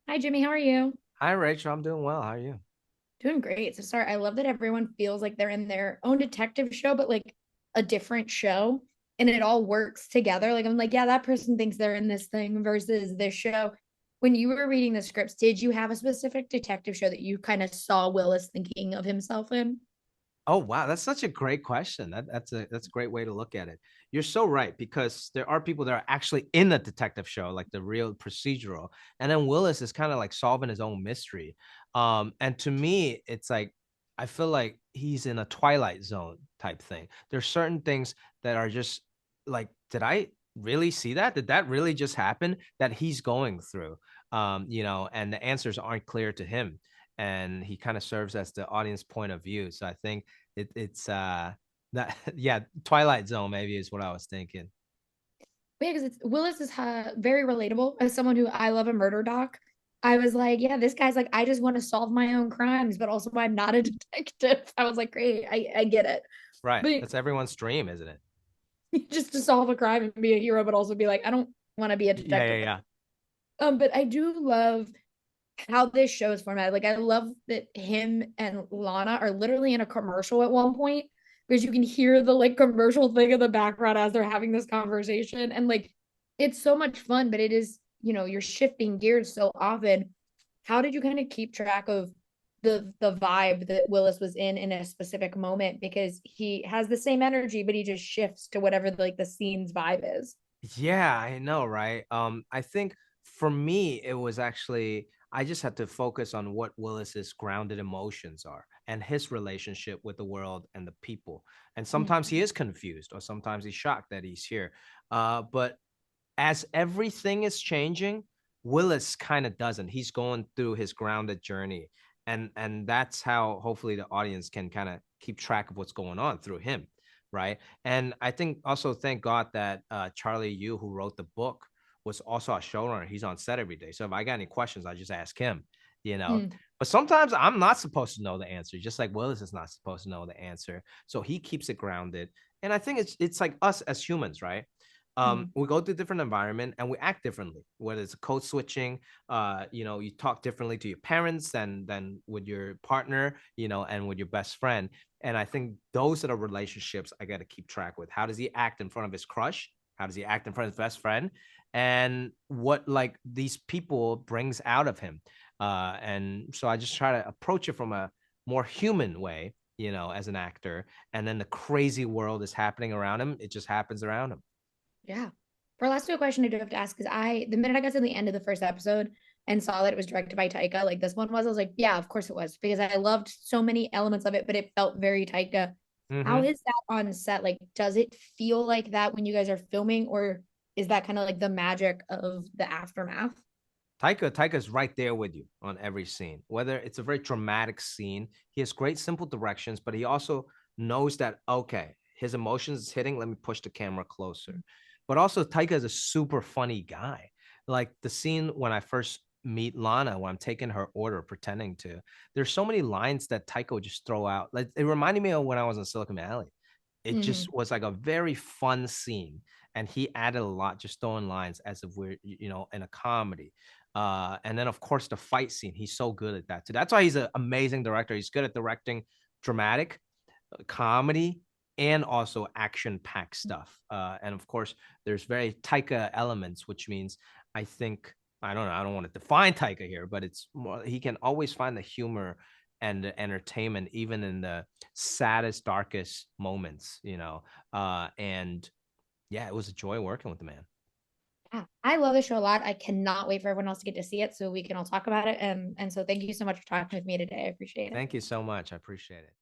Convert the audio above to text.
Hi, Jimmy. How are you? Hi, Rachel. I'm doing well. How are you? Doing great. So sorry. I love that everyone feels like they're in their own detective show, but like a different show, and it all works together. Like I'm like, yeah, that person thinks they're in this thing versus this show. When you were reading the scripts, did you have a specific detective show that you kind of saw Willis thinking of himself in? Oh, wow. That's such a great question. That's a great way to look at it. You're so right because there are people that are actually in the detective show, like the real procedural, and then Willis is kind of like solving his own mystery. And to me, it's like I feel like he's in a Twilight Zone type thing. There's certain things that are just like, did I really see that? Did that really just happen? That he's going through, and the answers aren't clear to him, and he kind of serves as the audience point of view. So I think it's that yeah, Twilight Zone maybe is what I was thinking. Yeah, because it's Willis is very relatable as someone who I love a murder doc. I was like, yeah, this guy's like, I just want to solve my own crimes, but also I'm not a detective. I was like, great, I get it. Right. But That's everyone's dream, isn't it? just to solve a crime and be a hero, but also be like, I don't want to be a Yeah, yeah, detective. yeah. But I do love how this show is formatted. Like I love that him and Lana are literally in a commercial at one point because you can hear the like commercial thing in the background as they're having this conversation. And like it's so much fun, but it is, you're shifting gears so often. How did you kind of keep track of the vibe that Willis was in a specific moment? Because he has the same energy, but he just shifts to whatever the scene's vibe is. Yeah, I know, right? I think for me, it was actually I just had to focus on what Willis's grounded emotions are and his relationship with the world and the people. And sometimes he is confused, or sometimes he's shocked that he's here. But as everything is changing, Willis kind of doesn't. He's going through his grounded journey. And that's how hopefully the audience can kind of keep track of what's going on through him. Right. And I think also thank God that Charlie Yu, who wrote the book, was also a showrunner. He's on set every day. So if I got any questions, I just ask him, you know. Mm. But sometimes I'm not supposed to know the answer, just like Willis is not supposed to know the answer. So he keeps it grounded. And I think it's like us as humans, right? Mm. We go to a different environment and we act differently, whether it's code switching, you talk differently to your parents than with your partner, and with your best friend. And I think those are the relationships I got to keep track with. How does he act in front of his crush? How does he act in front of his best friend? And what like these people brings out of him. And so I just try to approach it from a more human way, as an actor. And then the crazy world is happening around him. It just happens around him. Yeah. For our last question, I do have to ask because the minute I got to the end of the first episode and saw that it was directed by Taika, like this one was, I was like, yeah, of course it was because I loved so many elements of it, but it felt very Taika. How Mm-hmm. is that on set? Like, does it feel like that when you guys are filming, or is that kind of like the magic of the aftermath? Taika's right there with you on every scene. Whether it's a very dramatic scene, he has great simple directions, but he also knows that okay, his emotions is hitting. Let me push the camera closer. But also, Taika is a super funny guy. Like the scene when I first meet Lana, when I'm taking her order, pretending to. There's so many lines that Taika would just throw out. Like it reminded me of when I was in Silicon Valley. It Mm-hmm. just was like a very fun scene, and he added a lot, just throwing lines as if we're in a comedy. And then of course the fight scene, he's so good at that too. That's why he's an amazing director. He's good at directing dramatic comedy and also action-packed stuff. And of course, there's very Taika elements, which means I think I don't know. I don't want to define Taika here, but it's more he can always find the humor and the entertainment even in the saddest, darkest moments. And yeah, it was a joy working with the man. Yeah, I love the show a lot. I cannot wait for everyone else to get to see it so we can all talk about it. And so thank you so much for talking with me today. I appreciate it. Thank you so much. I appreciate it.